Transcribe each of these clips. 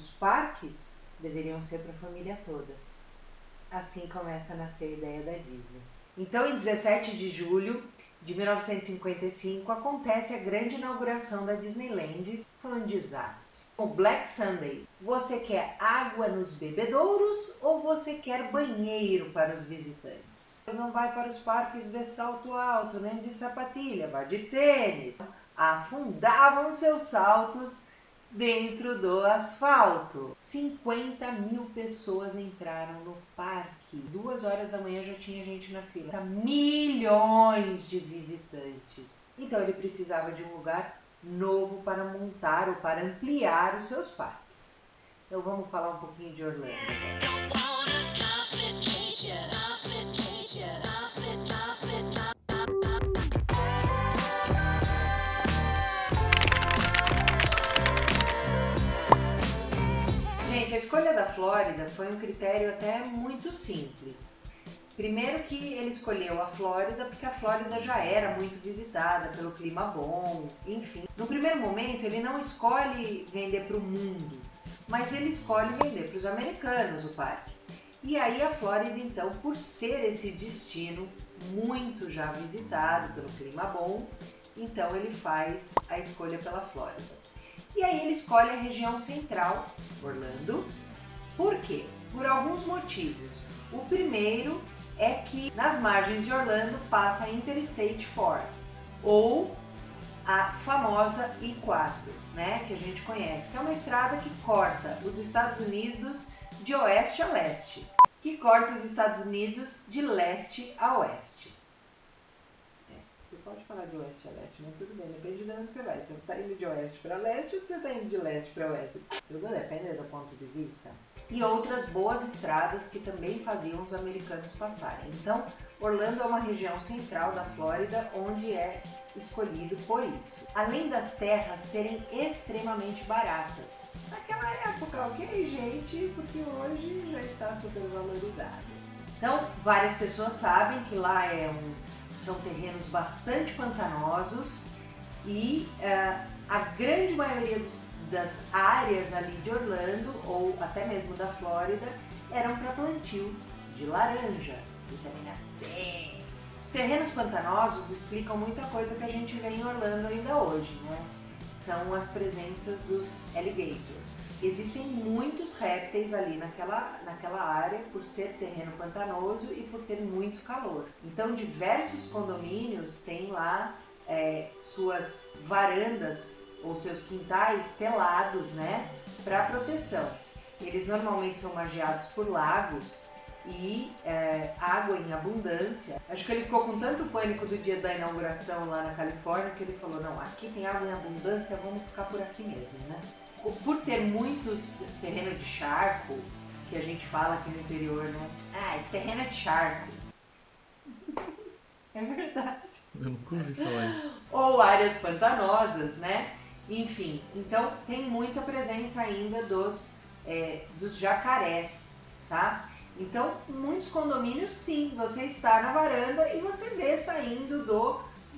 os parques deveriam ser para a família toda. Assim começa a nascer a ideia da Disney. Então, em 17 de julho de 1955, acontece a grande inauguração da Disneyland. Foi um desastre. O Black Sunday. Você quer água nos bebedouros ou você quer banheiro para os visitantes? Você não vai para os parques de salto alto, nem de sapatilha, vai de tênis. Afundavam seus saltos dentro do asfalto. 50 mil pessoas entraram no parque. 2 horas da manhã já tinha gente na fila. Milhões de visitantes. Então ele precisava de um lugar novo para montar ou para ampliar os seus parques. Então vamos falar um pouquinho de Orlando. Gente, a escolha da Flórida foi um critério até muito simples. Primeiro que ele escolheu a Flórida porque a Flórida já era muito visitada pelo clima bom, enfim. No primeiro momento ele não escolhe vender para o mundo, mas ele escolhe vender para os americanos o parque. E aí a Flórida então, por ser esse destino muito já visitado pelo clima bom, então ele faz a escolha pela Flórida. E aí ele escolhe a região central, Orlando. Por quê? Por alguns motivos. O primeiro é que nas margens de Orlando passa a Interstate 4, ou a famosa I-4, né, que a gente conhece, que é uma estrada que corta os Estados Unidos de oeste a leste, que corta os Estados Unidos de leste a oeste. Você pode falar de oeste a leste, mas tudo bem, depende de onde você vai. Você está indo de oeste para leste ou você está indo de leste para oeste? Tudo depende do ponto de vista. E outras boas estradas que também faziam os americanos passarem. Então, Orlando é uma região central da Flórida onde é escolhido por isso. Além das terras serem extremamente baratas. Naquela época, ok, gente? Porque hoje já está super valorizado. Então, várias pessoas sabem que lá são terrenos bastante pantanosos e a grande maioria das áreas ali de Orlando, ou até mesmo da Flórida, eram para plantio de laranja, vitamina C. Os terrenos pantanosos explicam muita coisa que a gente vê em Orlando ainda hoje, né? São as dos alligators. Existem muitos répteis ali naquela área por ser terreno pantanoso e por ter muito calor. Então diversos condomínios têm lá suas varandas ou seus quintais telados, né, para proteção. Eles normalmente são margeados por lagos e água em abundância. Acho que ele ficou com tanto pânico do dia da inauguração lá na Califórnia que ele falou, não, aqui tem água em abundância, vamos ficar por aqui mesmo, né? Por ter muitos terrenos de charco, que a gente fala aqui no interior, né? Ah, esse terreno é de charco. É verdade. Eu nunca ouvi falar isso. Ou áreas pantanosas, né? Enfim, então tem muita presença ainda dos jacarés, tá? Então, muitos condomínios, sim, você está na varanda e você vê saindo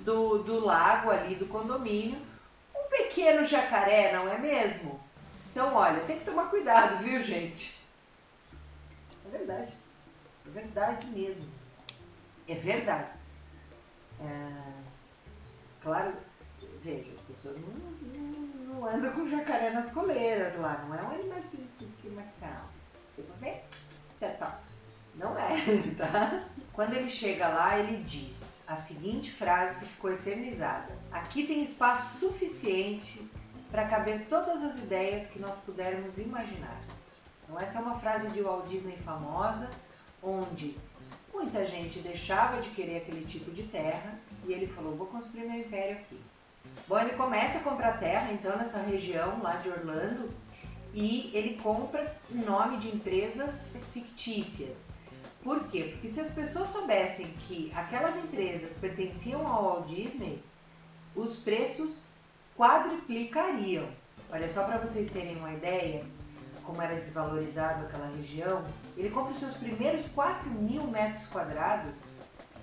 do lago ali do condomínio um pequeno jacaré, não é mesmo? Então, olha, tem que tomar cuidado, viu, gente? É verdade mesmo. É verdade. Claro, veja, as pessoas não andam com jacaré nas coleiras lá, não é um animalzinho de estimação. Tipo, vê? Não é, tá? Quando ele chega lá, ele diz a seguinte frase que ficou eternizada: aqui tem espaço suficiente para caber todas as ideias que nós pudermos imaginar. Então essa é uma frase de Walt Disney famosa, onde muita gente deixava de querer aquele tipo de terra e ele falou, vou construir meu império aqui. Bom, ele começa a comprar terra então nessa região lá de Orlando e ele compra em nome de empresas fictícias. Por quê? Porque se as pessoas soubessem que aquelas empresas pertenciam ao Walt Disney, os preços quadruplicariam. Olha, só para vocês terem uma ideia como era desvalorizado aquela região, ele compra os seus primeiros 4.000 metros quadrados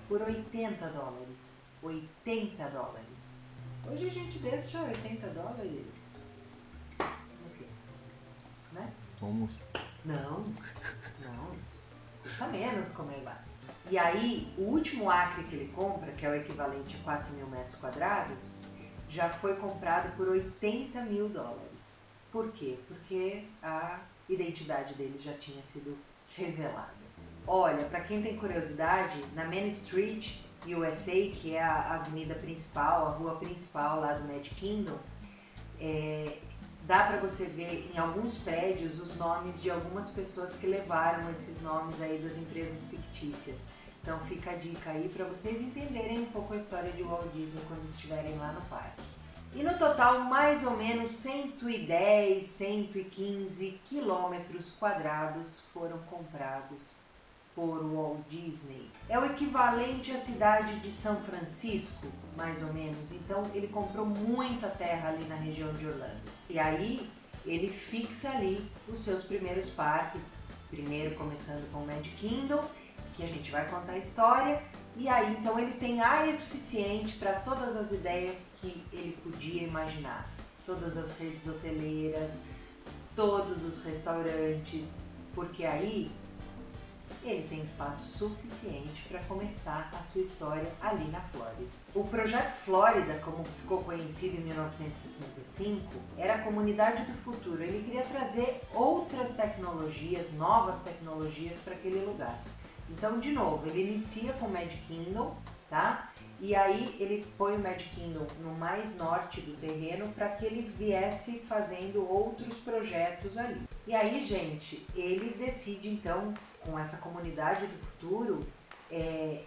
por $80. $80. Hoje a gente deixa $80. O quê? Né? fomos. Não, custa menos comer lá. E aí, o último acre que ele compra, que é o equivalente a 4.000 metros quadrados, já foi comprado por $80 mil. Por quê? Porque a identidade dele já tinha sido revelada. Olha, para quem tem curiosidade, na Main Street, USA, que é a avenida principal, a rua principal lá do Magic Kingdom, dá para você ver em alguns prédios os nomes de algumas pessoas que levaram esses nomes aí das empresas fictícias. Então fica a dica aí para vocês entenderem um pouco a história de Walt Disney quando estiverem lá no parque. E no total, mais ou menos 110, 115 quilômetros quadrados foram comprados por Walt Disney. É o equivalente à cidade de São Francisco, mais ou menos. Então ele comprou muita terra ali na região de Orlando. E aí ele fixa ali os seus primeiros parques, primeiro começando com o Magic Kingdom, que a gente vai contar a história, e aí então ele tem área suficiente para todas as ideias que ele podia imaginar. Todas as redes hoteleiras, todos os restaurantes, porque aí ele tem espaço suficiente para começar a sua história ali na Flórida. O Projeto Flórida, como ficou conhecido em 1965, era a comunidade do futuro. Ele queria trazer outras tecnologias, novas tecnologias para aquele lugar. Então, de novo, ele inicia com o Magic Kingdom, tá? E aí ele põe o Magic Kingdom no mais norte do terreno para que ele viesse fazendo outros projetos ali. E aí, gente, ele decide então, com essa comunidade do futuro,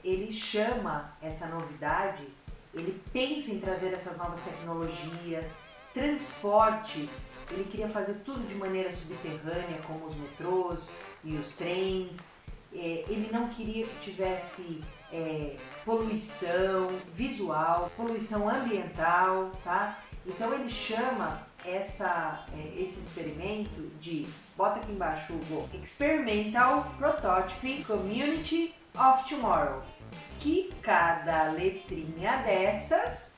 ele chama essa novidade, ele pensa em trazer essas novas tecnologias, transportes, ele queria fazer tudo de maneira subterrânea, como os metrôs e os trens. Ele não queria que tivesse poluição visual, poluição ambiental, tá? Então ele chama esse experimento de, bota aqui embaixo, Hugo, Experimental Prototype Community of Tomorrow, que cada letrinha dessas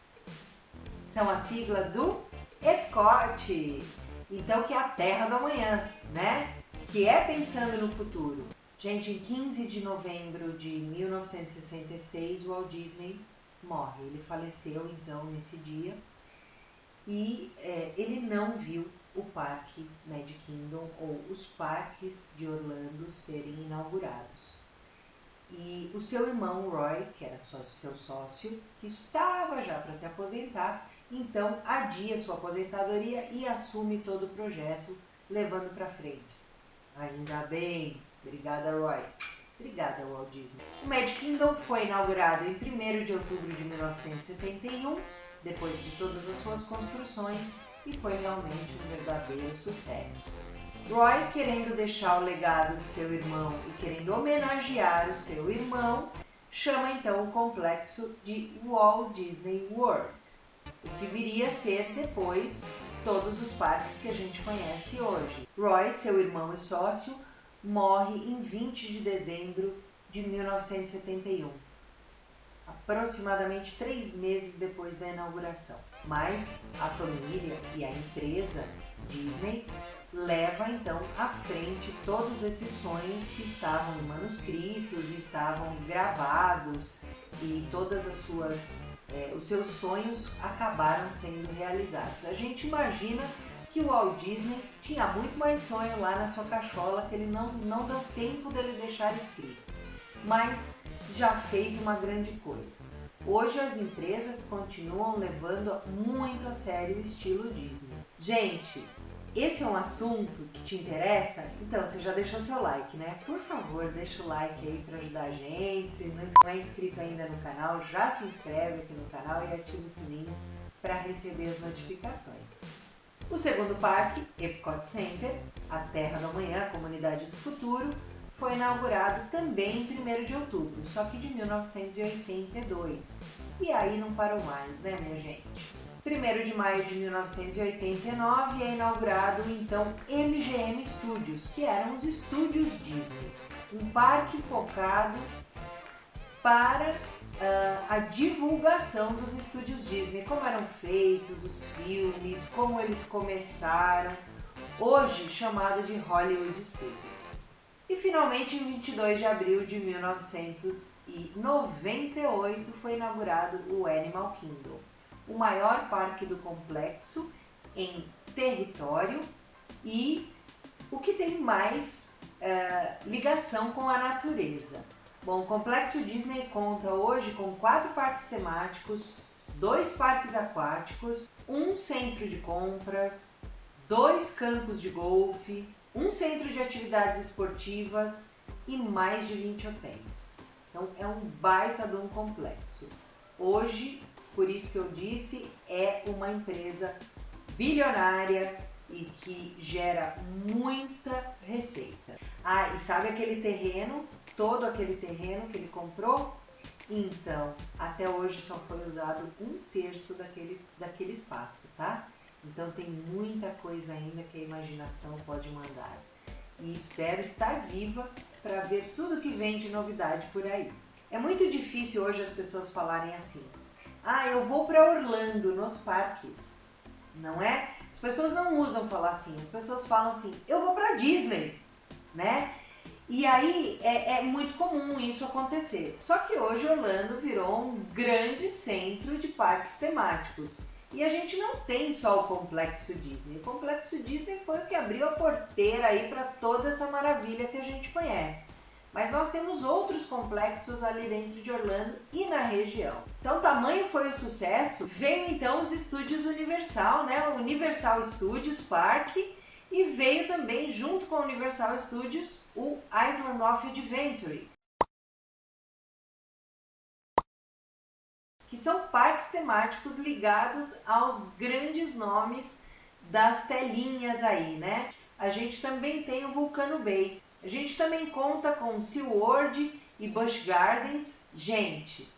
são a sigla do ECOT, então que é a Terra do Amanhã, né? Que é pensando no futuro. Gente, em 15 de novembro de 1966, o Walt Disney morre. Ele faleceu então nesse dia e ele não viu o parque Magic Kingdom ou os parques de Orlando serem inaugurados. E o seu irmão Roy, que era seu sócio, que estava já para se aposentar, então adia sua aposentadoria e assume todo o projeto, levando para frente. Ainda bem! Obrigada, Roy. Obrigada, Walt Disney. O Magic Kingdom foi inaugurado em 1º de outubro de 1971, depois de todas as suas construções, e foi realmente um verdadeiro sucesso. Roy, querendo deixar o legado de seu irmão e querendo homenagear o seu irmão, chama então o complexo de Walt Disney World, o que viria a ser depois todos os parques que a gente conhece hoje. Roy, seu irmão e sócio, morre em 20 de dezembro de 1971, aproximadamente 3 meses depois da inauguração. Mas a família e a empresa Disney leva então à frente todos esses sonhos que estavam em manuscritos e estavam gravados, e todas os seus sonhos acabaram sendo realizados. A gente imagina que o Walt Disney tinha muito mais sonho lá na sua cachola, que ele não deu tempo dele deixar escrito, mas já fez uma grande coisa. Hoje as empresas continuam levando muito a sério o estilo Disney. Gente, esse é um assunto que te interessa? Então você já deixou seu like, né? Por favor, deixa o like aí para ajudar a gente. Se não é inscrito ainda no canal, já se inscreve aqui no canal e ativa o sininho para receber as notificações. O segundo parque, Epcot Center, a Terra do Amanhã, a Comunidade do Futuro, foi inaugurado também em 1º de outubro, só que de 1982. E aí não parou mais, né, minha gente? 1º de maio de 1989 é inaugurado então MGM Studios, que eram os estúdios Disney, um parque focado para a divulgação dos estúdios Disney, como eram feitos os filmes, como eles começaram. hoje chamado de Hollywood Studios. E finalmente, em 22 de abril de 1998, foi inaugurado o Animal Kingdom, o maior parque do complexo em território e o que tem mais ligação com a natureza. Bom, o Complexo Disney conta hoje com 4 parques temáticos, 2 parques aquáticos, um centro de compras, 2 campos de golfe, um centro de atividades esportivas e mais de 20 hotéis. Então é um baita de um complexo. Hoje, por isso que eu disse, é uma empresa bilionária e que gera muita receita. Ah, e sabe aquele terreno, todo aquele terreno que ele comprou? Então, até hoje só foi usado 1/3 daquele espaço, tá? Então tem muita coisa ainda que a imaginação pode mandar. E espero estar viva para ver tudo que vem de novidade por aí. É muito difícil hoje as pessoas falarem assim: ah, eu vou para Orlando nos parques. Não é? As pessoas não usam falar assim, as pessoas falam assim: eu vou para Disney, né? E aí é muito comum isso acontecer. Só que hoje Orlando virou um grande centro de parques temáticos. E a gente não tem só o Complexo Disney. O Complexo Disney foi o que abriu a porteira aí para toda essa maravilha que a gente conhece. Mas nós temos outros complexos ali dentro de Orlando e na região. Então, tamanho foi o sucesso, veio então os estúdios Universal, né? O Universal Studios Park, e veio também, junto com o Universal Studios, o Island of Adventure, que são parques temáticos ligados aos grandes nomes das telinhas aí, né? A gente também tem o Vulcano Bay. A gente também conta com SeaWorld e Busch Gardens. Gente,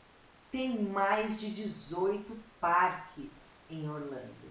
tem mais de 18 parques em Orlando.